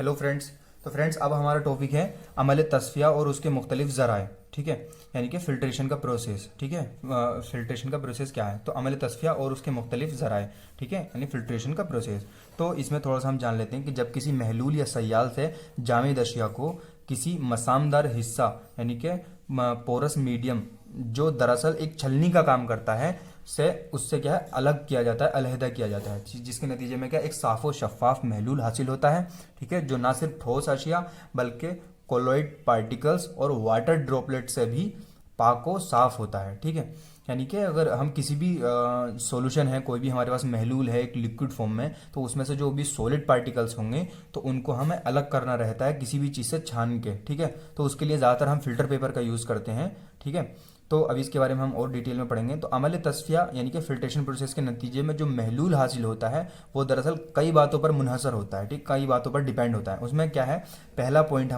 Hello friends. तो friends अब हमारा टॉपिक है अमल तस्फिया और उसके मुख्तलिफ ज़राए। ठीक है, यानी कि फ़िल्ट्रेशन का प्रोसेस। ठीक है, फ़िल्ट्रेशन का प्रोसेस क्या है, तो अमल तस्फिया और उसके मुख्तलिफ ज़राए। ठीक है, यानी फ़िल्ट्रेशन का प्रोसेस। तो इसमें थोड़ा सा हम जान लेते हैं कि जब किसी महलूल या सयाल से जामिद अशिया को किसी मसामदार हिस्सा यानी कि पोरस मीडियम जो दरअसल एक छलनी का काम करता है से उससे क्या है अलग किया जाता है, अलहदा किया जाता है, जिसके नतीजे में क्या एक साफ़ व शफाफ महलूल हासिल होता है। ठीक है, जो ना सिर्फ ठोस अशिया बल्कि कोलोइड पार्टिकल्स और वाटर ड्रॉपलेट से भी पाक व साफ होता है। ठीक है, यानी कि अगर हम किसी भी सॉल्यूशन है, कोई भी हमारे पास महलूल है एक लिक्विड फॉर्म में, तो उसमें से जो भी सॉलिड पार्टिकल्स होंगे तो उनको हमें अलग करना रहता है किसी भी चीज़ से छान के। ठीक है, तो उसके लिए ज़्यादातर हम फिल्टर पेपर का यूज़ करते हैं। ठीक है, तो अभी इसके बारे में हम और डिटेल में पढ़ेंगे। तो अमल तस्फिया यानी कि फिल्ट्रेशन प्रोसेस के नतीजे में जो महलूल हासिल होता है वो दरअसल कई बातों पर मुनहसर होता है। ठीक, कई बातों पर डिपेंड होता है। उसमें क्या है, पहला पॉइंट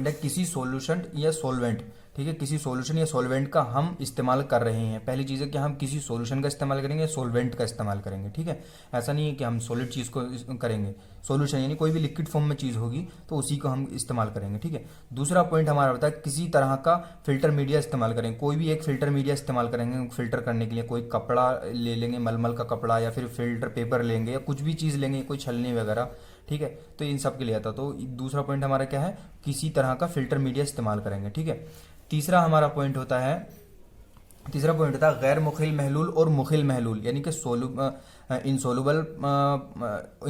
है किसी सॉल्यूशन या सॉल्वेंट। ठीक है, किसी सॉल्यूशन या सॉल्वेंट का हम इस्तेमाल कर रहे हैं। पहली चीज़ है कि हम किसी सॉल्यूशन का इस्तेमाल करेंगे या सॉल्वेंट का इस्तेमाल करेंगे। ठीक है, ऐसा नहीं है कि हम सॉलिड चीज़ को करेंगे। सॉल्यूशन यानी कोई भी लिक्विड फॉर्म में चीज़ होगी तो उसी को हम इस्तेमाल करेंगे। ठीक है, दूसरा पॉइंट हमारा होता है किसी तरह का फिल्टर मीडिया इस्तेमाल करेंगे। कोई भी एक फिल्टर मीडिया इस्तेमाल करेंगे फिल्टर करने के लिए। कोई कपड़ा ले लेंगे, मलमल का कपड़ा, या फिर फिल्टर पेपर लेंगे, या कुछ भी चीज़ लेंगे, कोई छलनी वगैरह। ठीक है, तो इन सब के लिए आता। तो दूसरा पॉइंट हमारा क्या है, किसी तरह का फिल्टर मीडिया इस्तेमाल करेंगे। ठीक है, तीसरा हमारा पॉइंट होता है, गैर मुखिल महलूल और मुखिल महलूल, यानी कि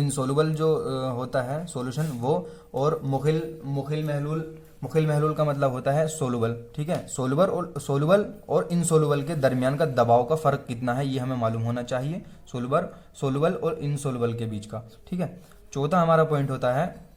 इंसोलुबल जो होता है सॉल्यूशन वो, और मुखिल महलूल का मतलब होता है सोलुबल। ठीक है, सोलुबल और इनसोलुबल के दरमियान का दबाव का फ़र्क कितना है ये हमें मालूम होना चाहिए, सोलुबल और इनसोलुबल के बीच का। ठीक है, चौथा हमारा पॉइंट होता है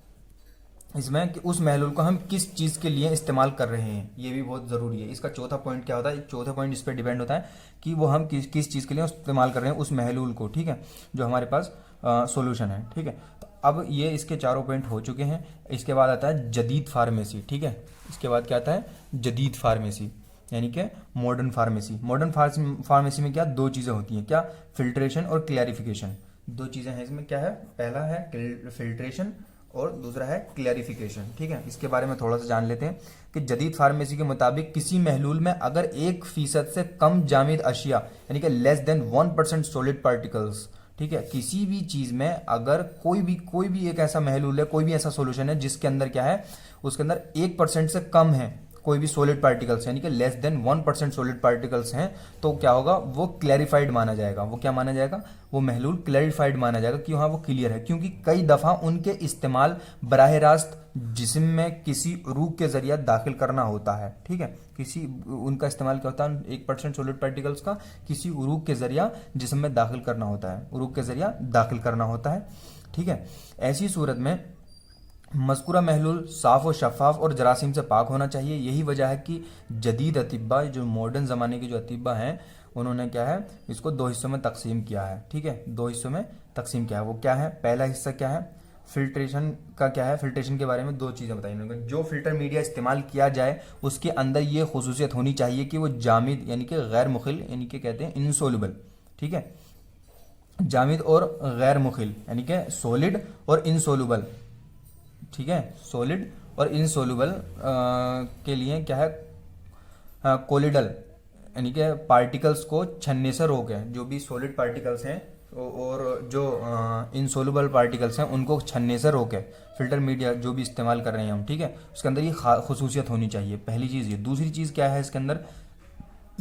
इसमें कि उस महलूल को हम किस चीज़ के लिए इस्तेमाल कर रहे हैं, ये भी बहुत ज़रूरी है। इसका चौथा पॉइंट क्या होता है, चौथा पॉइंट इस पर डिपेंड होता है कि वो हम किस किस चीज़ के लिए इस्तेमाल कर रहे हैं उस महलूल को। ठीक है, जो हमारे पास सॉल्यूशन है। ठीक है, तो अब ये इसके चारों पॉइंट हो चुके हैं। इसके बाद आता है जदीद फार्मेसी। ठीक है, इसके बाद क्या आता है, जदीद फार्मेसी यानी कि मॉडर्न फार्मेसी। मॉडर्न फार्मेसी में क्या दो चीज़ें होती हैं, क्या, फिल्ट्रेशन और क्लैरिफिकेशन। दो चीज़ें हैं इसमें, क्या है, पहला है फिल्ट्रेशन और दूसरा है क्लैरिफिकेशन। ठीक है, इसके बारे में थोड़ा सा जान लेते हैं कि जदीद फार्मेसी के मुताबिक किसी महलूल में अगर 1% से कम जामिद अशिया यानी कि लेस देन 1% सॉलिड पार्टिकल्स। ठीक है, किसी भी चीज़ में अगर कोई भी एक ऐसा महलूल है, कोई भी ऐसा सॉल्यूशन है जिसके अंदर क्या है, उसके अंदर 1% से कम है कोई भी सॉलिड पार्टिकल्स यानी कि लेस देन 1% सॉलिड पार्टिकल्स हैं, तो क्या होगा, वो क्लैरिफाइड माना जाएगा। वो क्या माना जाएगा, वो महलूल क्लैरिफाइड माना जाएगा कि हाँ वो क्लियर है, क्योंकि कई दफ़ा उनके इस्तेमाल बराह रास्त जिस्म में किसी रूक के जरिए दाखिल करना होता है। ठीक है, किसी उनका इस्तेमाल क्या होता है, 1% सॉलिड पार्टिकल्स का किसी उरूक के जरिया जिस्म में दाखिल करना होता है, उरूक के जरिया दाखिल करना होता है। ठीक है, ऐसी सूरत में मज़कूरा महलूल साफ़ व शफ़ाफ़ और जरासीम से पाक होना चाहिए। यही वजह है कि जदीद अतिब्बा, जो मॉडर्न ज़माने के जो अतिब्बा हैं, उन्होंने क्या है, इसको दो हिस्सों में तकसीम किया है। ठीक है, दो हिस्सों में तकसीम किया है। वो क्या है, पहला हिस्सा क्या है, फिल्ट्रेशन का क्या है। फिल्ट्रेशन के बारे में दो चीज़ें बताई उन्होंने, जो फिल्टर मीडिया इस्तेमाल किया जाए उसके अंदर ये खुसूसियत होनी चाहिए कि वो जामिद यानी कि गैर मुखिल यानी कि कहते हैं इनसोलुबल। ठीक है, जामिद और गैर मुखिल यानी कि सॉलिड और इनसोलुबल। ठीक है, सॉलिड और इनसोलुबल के लिए क्या है, कोलिडल यानी कि पार्टिकल्स को छनने से रोके, जो भी सॉलिड पार्टिकल्स हैं और जो इनसोलुबल पार्टिकल्स हैं उनको छनने से रोके फिल्टर मीडिया जो भी इस्तेमाल कर रहे हैं हम। ठीक है, उसके अंदर ये खसूसियत होनी चाहिए, पहली चीज़ ये। दूसरी चीज़ क्या है, इसके अंदर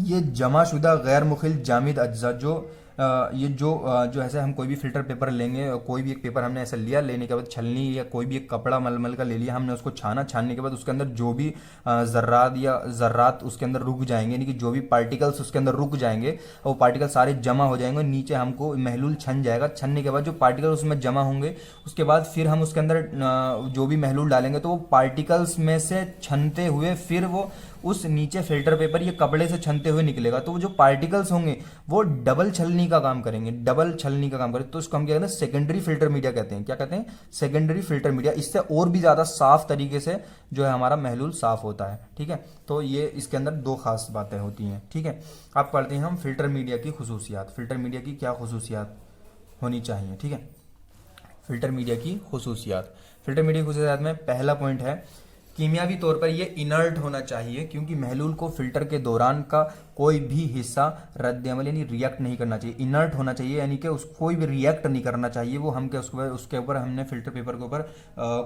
ये जमाशुदा गैर मुखिल जामिद अज्जा जो जो ऐसे हम कोई भी फिल्टर पेपर लेंगे, कोई भी एक पेपर हमने ऐसा लिया, लेने के बाद छलनी या कोई भी एक कपड़ा मलमल का ले लिया, हमने उसको छानने के बाद उसके अंदर जो भी ज़र्रात उसके अंदर रुक जाएंगे, यानी कि जो भी पार्टिकल्स उसके अंदर रुक जाएंगे, वो पार्टिकल सारे जमा हो जाएंगे, नीचे हमको महलूल छन जाएगा। छनने के बाद जो पार्टिकल उसमें जमा होंगे, उसके बाद फिर हम उसके अंदर जो भी महलूल डालेंगे तो वो पार्टिकल्स में से छनते हुए फिर वो उस नीचे फिल्टर पेपर ये कपड़े से छनते हुए निकलेगा। तो वो जो पार्टिकल्स होंगे वो डबल छलनी का काम करेंगे, तो इसको हम क्या कहते हैं, सेकेंडरी फिल्टर मीडिया कहते हैं। क्या कहते हैं, सेकेंडरी फिल्टर मीडिया। इससे और भी ज़्यादा साफ तरीके से जो है हमारा महलूल साफ होता है। ठीक है, तो ये इसके अंदर दो खास बातें होती हैं। ठीक है, अब पढ़ते हैं हम फिल्टर मीडिया की खुसूसियात। फिल्टर मीडिया की क्या खुसूसियात होनी चाहिए। ठीक है, फिल्टर मीडिया की खुसूसियात। फिल्टर मीडिया की खुसूसियात में पहला पॉइंट है कीमियावी तौर पर ये इनर्ट होना चाहिए, क्योंकि महलूल को फिल्टर के दौरान का कोई भी हिस्सा रद्द अमल यानी रिएक्ट नहीं करना चाहिए। इनर्ट होना चाहिए यानी कि उस कोई भी रिएक्ट नहीं करना चाहिए। वो हम क्या उसके ऊपर हमने फिल्टर पेपर के ऊपर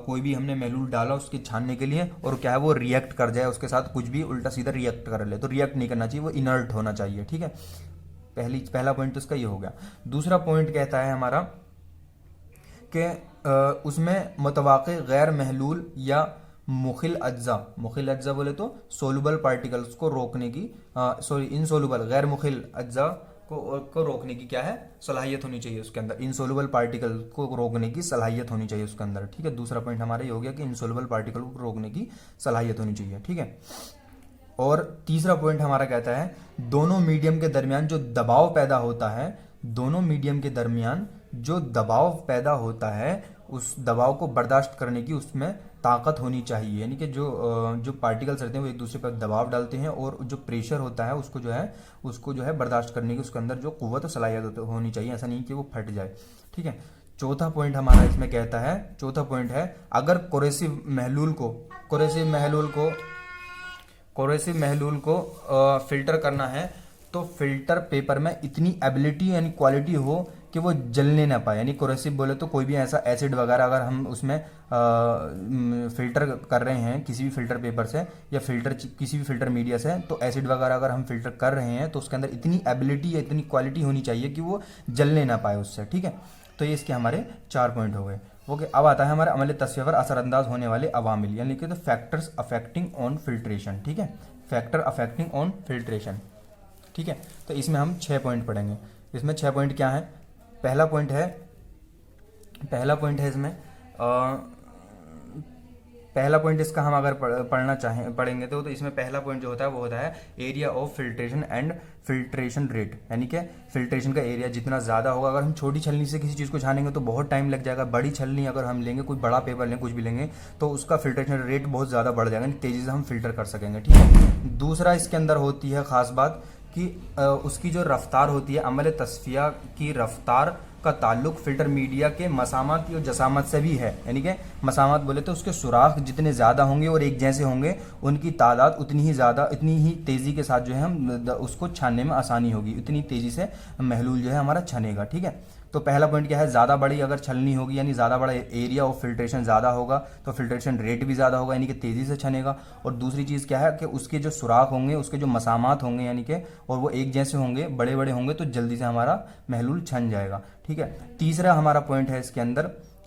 कोई भी हमने महलूल डाला उसके छानने के लिए, और क्या है वो रिएक्ट कर जाए, उसके साथ कुछ भी उल्टा सीधा रिएक्ट कर ले, तो रिएक्ट नहीं करना चाहिए, वो इनर्ट होना चाहिए। ठीक है, पहला पॉइंट तो इसका ये हो गया। दूसरा पॉइंट कहता है हमारा कि उसमें मुतवाक़ि गैर महलूल या मुखिल अज्जा बोले तो सोलुबल पार्टिकल्स को रोकने की इनसोलुबल गैर मुखिल अज्जा को रोकने की क्या है सलाहियत होनी चाहिए उसके अंदर। इनसोलुबल पार्टिकल को रोकने की सलाहियत होनी चाहिए उसके अंदर। ठीक है, दूसरा पॉइंट हमारा ये हो गया कि इनसोलुबल पार्टिकल को रोकने की सलाहियत होनी चाहिए। ठीक है, और तीसरा पॉइंट हमारा कहता है दोनों मीडियम के दरमियान जो दबाव पैदा होता है, दोनों मीडियम के दरमियान जो दबाव पैदा होता है उस दबाव को बर्दाश्त करने की उसमें ताकत होनी चाहिए। यानी कि जो पार्टिकल्स रहते हैं वो एक दूसरे पर दबाव डालते हैं, और जो प्रेशर होता है उसको जो है बर्दाश्त करने की उसके अंदर जो कुव्वत और सलाहियत होनी चाहिए, ऐसा नहीं कि वो फट जाए। ठीक है, चौथा पॉइंट हमारा इसमें कहता है, चौथा पॉइंट है अगर कोरेसिव महलूल को फिल्टर करना है तो फिल्टर पेपर में इतनी एबिलिटी यानी क्वालिटी हो कि वो जलने ना पाए। यानी कोरेसिव बोले तो कोई भी ऐसा एसिड वगैरह अगर हम उसमें फिल्टर कर रहे हैं किसी भी फिल्टर पेपर से या किसी भी फिल्टर मीडिया से, तो एसिड वगैरह अगर हम फिल्टर कर रहे हैं तो उसके अंदर इतनी एबिलिटी या इतनी क्वालिटी होनी चाहिए कि वो जलने ना पाए उससे। ठीक है, तो ये इसके हमारे 4 पॉइंट हो गए। ओके, अब आता है हमारे अमल तस्वीर पर असरअंदाज होने वाले अवामिल यानी कि तो फैक्टर्स अफेक्टिंग ऑन फिल्ट्रेशन। ठीक है, फैक्टर अफेक्टिंग ऑन फिल्ट्रेशन। ठीक है, तो इसमें हम 6 पॉइंट पढ़ेंगे। इसमें 6 पॉइंट क्या है? पहला पॉइंट है इसमें पहला पॉइंट इसका हम अगर पढ़ेंगे तो इसमें पहला पॉइंट जो होता है वो होता है area of filtration and filtration rate. यानी कि फिल्ट्रेशन का एरिया जितना ज़्यादा होगा, अगर हम छोटी छलनी से किसी चीज़ को छानेंगे तो बहुत टाइम लग जाएगा। बड़ी छलनी अगर हम लेंगे, कोई बड़ा पेपर लें, कुछ भी लेंगे, तो उसका फिल्ट्रेशन रेट बहुत ज़्यादा बढ़ जाएगा, तेज़ी से हम फिल्टर कर सकेंगे। ठीक है, दूसरा इसके अंदर होती है ख़ास बात कि उसकी जो रफ्तार होती है, अमल तस्फिया की रफ्तार का ताल्लुक फिल्टर मीडिया के मसामत और जसामत से भी है। यानी कि मसामत बोले तो उसके सुराख जितने ज़्यादा होंगे और एक जैसे होंगे, उनकी तादाद उतनी ही तेज़ी के साथ जो है हम उसको छानने में आसानी होगी, उतनी तेज़ी से महलूल जो है हमारा छनेगा। ठीक है, तो पहला पॉइंट क्या है, ज़्यादा बड़ी अगर छलनी होगी यानी ज़्यादा बड़ा एरिया ऑफ फिल्ट्रेशन ज़्यादा होगा तो फिल्ट्रेशन रेट भी ज़्यादा होगा, यानी कि तेज़ी से छनेगा। और दूसरी चीज़ क्या है कि उसके जो सुराख होंगे, उसके जो मसामात होंगे यानी कि और वो एक जैसे होंगे, बड़े बड़े होंगे, तो जल्दी से हमारा महलूल छन जाएगा। ठीक है, तीसरा हमारा पॉइंट है इसके अंदर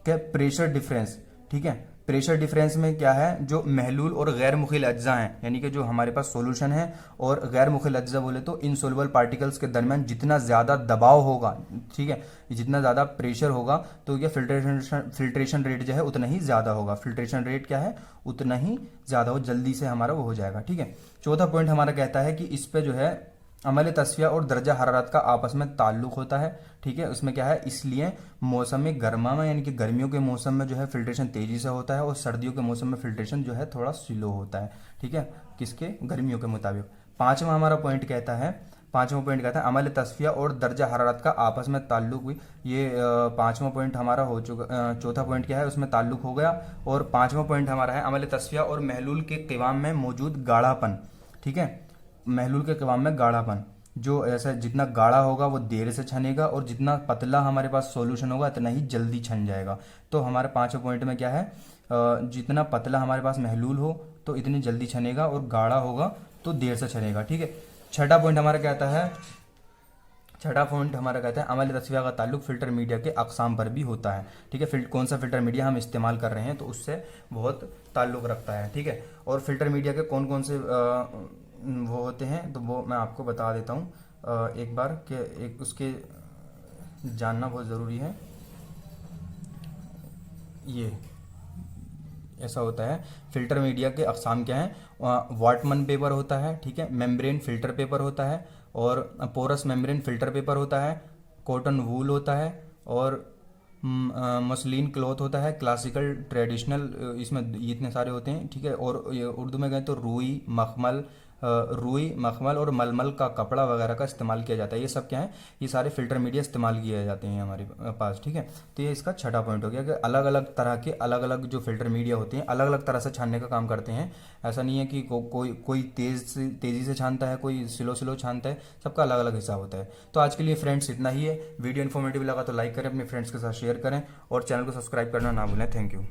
कि प्रेशर डिफरेंस। ठीक है, प्रेशर डिफरेंस में क्या है, जो महलूल और गैर मुखिल अज्जा हैं, यानी कि जो हमारे पास सॉल्यूशन है और गैर मुखिल अज्जा बोले तो इनसोल्युबल पार्टिकल्स के दरमियान जितना ज़्यादा दबाव होगा, ठीक है, जितना ज़्यादा प्रेशर होगा तो ये फिल्ट्रेशन रेट जो है उतना ही ज़्यादा होगा। फिल्ट्रेशन रेट क्या है, उतना ही ज़्यादा हो, जल्दी से हमारा वो हो जाएगा। ठीक है, चौथा पॉइंट हमारा कहता है कि इस पे जो है अमल तस्फिया और दर्जा हरारत का आपस में ताल्लुक होता है। ठीक है, उसमें क्या है, इसलिए मौसम गर्मा में यानी कि गर्मियों के मौसम में जो है फिल्ट्रेशन तेज़ी से होता है और सर्दियों के मौसम में फिल्ट्रेशन जो है थोड़ा स्लो होता है। ठीक है, किसके, गर्मियों के मुताबिक। पांचवा पॉइंट कहता है अमल तस्फिया और दर्जा हरारत का आपस में ताल्लुक भी। ये 5वां पॉइंट हमारा हो चुका। चौथा पॉइंट क्या है, उसमें ताल्लुक हो गया। और 5वां पॉइंट हमारा है अमल तस्फिया और महलूल के क़िवाम में मौजूद गाढ़ापन। ठीक है, महलूल के क़िवाम में गाढ़ापन, जो ऐसा जितना गाढ़ा होगा वो देर से छनेगा और जितना पतला हमारे पास सॉल्यूशन होगा इतना ही जल्दी छन जाएगा। तो हमारे 5वें पॉइंट में क्या है, जितना पतला हमारे पास महलूल हो तो इतनी जल्दी छनेगा और गाढ़ा होगा तो देर से छनेगा। ठीक है, छठा पॉइंट हमारा कहता है अमल तस्फिया का ताल्लुक फिल्टर मीडिया के अक़साम पर भी होता है। ठीक है, कौन सा फिल्टर मीडिया हम इस्तेमाल कर रहे हैं तो उससे बहुत ताल्लुक रखता है। ठीक है, और फिल्टर मीडिया के कौन कौन से वो होते हैं तो वो मैं आपको बता देता हूँ एक बार कि एक उसके जानना बहुत ज़रूरी है। ये ऐसा होता है, फिल्टर मीडिया के अक़साम क्या हैं, वाटमन पेपर होता है, ठीक है, मेम्ब्रेन फिल्टर पेपर होता है, और पोरस मेम्ब्रेन फिल्टर पेपर होता है, कॉटन वूल होता है, और मसलिन क्लॉथ होता है, क्लासिकल ट्रेडिशनल, इसमें इतने सारे होते हैं। ठीक है, और उर्दू में गए तो रुई, मखमल, रुई, मखमल और मलमल का कपड़ा वगैरह का इस्तेमाल किया जाता है। ये सब क्या है, ये सारे फिल्टर मीडिया इस्तेमाल किए जाते हैं हमारे पास, ठीक है। तो ये इसका छठा पॉइंट हो गया कि अलग अलग तरह के अलग अलग जो फिल्टर मीडिया होते हैं अलग अलग तरह से छानने का काम करते हैं। ऐसा नहीं है कि कोई तेज़ी से छानता है, कोई स्लो छानता है, सबका अलग अलग हिसाब होता है। तो आज के लिए फ्रेंड्स इतना ही है। वीडियो इन्फॉर्मेटिव लगा तो लाइक करें, अपने फ्रेंड्स के साथ शेयर करें और चैनल को सब्सक्राइब करना ना भूलें। Thank you.